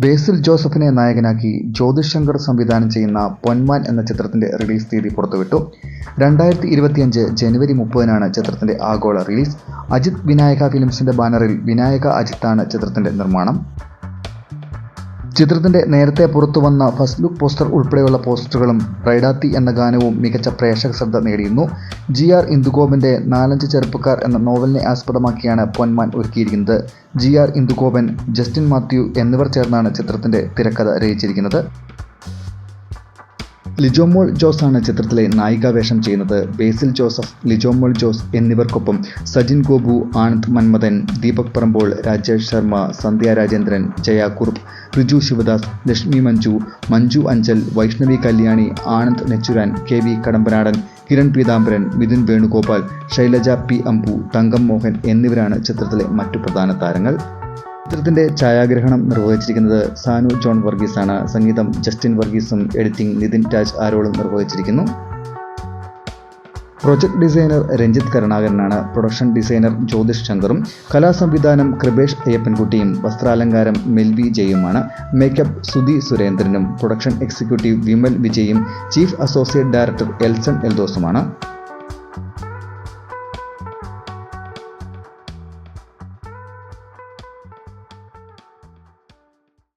ബേസിൽ ജോസഫിനെ നായകനാക്കി ജ്യോതിഷ് ശങ്കർ സംവിധാനം ചെയ്യുന്ന പൊന്മാൻ എന്ന ചിത്രത്തിന്റെ റിലീസ് തീയതി പുറത്തുവിട്ടു. 2025 ജനുവരി 30-നാണ് ചിത്രത്തിന്റെ ആഗോള റിലീസ്. അജിത് വിനായക ഫിലിംസിന്റെ ബാനറിൽ വിനായക അജിത്താണ് ചിത്രത്തിന്റെ നിർമ്മാണം. ചിത്രത്തിന്റെ നേരത്തെ പുറത്തുവന്ന ഫസ്റ്റ് ലുക്ക് പോസ്റ്റർ ഉൾപ്പെടെയുള്ള പോസ്റ്ററുകളും റൈഡാത്തി എന്ന ഗാനവും മികച്ച പ്രേക്ഷക ശ്രദ്ധ നേടിയിരുന്നു. GR ഇന്ദുഗോപന്റെ 4-5 ചെറുപ്പക്കാർ എന്ന നോവലിനെ ആസ്പദമാക്കിയാണ് പൊന്മാൻ ഒരുക്കിയിരിക്കുന്നത്. GR ഇന്ദുഗോപൻ, ജസ്റ്റിൻ മാത്യു എന്നിവർ ചേർന്നാണ് ചിത്രത്തിന്റെ തിരക്കഥ രചിച്ചിരിക്കുന്നത്. ലിജോമോൾ ജോസ് ആണ് ചിത്രത്തിലെ നായികാവേഷം ചെയ്യുന്നത്. ബേസിൽ ജോസഫ്, ലിജോമോൾ ജോസ് എന്നിവർക്കൊപ്പം സജിൻ ഗോപു, ആനന്ദ് മന്മഥൻ, ദീപക് പറമ്പോൾ, രാജേഷ് ശർമ്മ, സന്ധ്യ രാജേന്ദ്രൻ, ജയ കുറുപ്പ്, റിജു ശിവദാസ്, ലക്ഷ്മി മഞ്ജു, മഞ്ജു അഞ്ചൽ, വൈഷ്ണവി കല്യാണി, ആനന്ദ് നെച്ചുരാൻ, KV കടമ്പനാടൻ, കിരൺ പീതാംബരൻ, മിഥുൻ വേണുഗോപാൽ, ശൈലജ P അമ്പു, തങ്കം മോഹൻ എന്നിവരാണ് ചിത്രത്തിലെ മറ്റു പ്രധാന താരങ്ങൾ. ചിത്രത്തിന്റെ ഛായാഗ്രഹണം നിർവഹിച്ചിരിക്കുന്നത് സാനു ജോൺ വർഗീസാണ്. സംഗീതം ജസ്റ്റിൻ വർഗീസും എഡിറ്റിംഗ് നിതിൻ രാജ് ആരോളും നിർവഹിച്ചിരിക്കുന്നു. പ്രൊജക്ട് ഡിസൈനർ രഞ്ജിത്ത് കരുണാകരനാണ്. പ്രൊഡക്ഷൻ ഡിസൈനർ ജ്യോതിഷ് ശങ്കറും, കലാസംവിധാനം കൃപേഷ് അയ്യപ്പൻകുട്ടിയും, വസ്ത്രാലങ്കാരം മെൽവി ജയുമാണ്. മേക്കപ്പ് സുധി സുരേന്ദ്രനും, പ്രൊഡക്ഷൻ എക്സിക്യൂട്ടീവ് വിമൽ വിജയും, ചീഫ് അസോസിയേറ്റ് ഡയറക്ടർ എൽസൺ എൽദോസുമാണ്.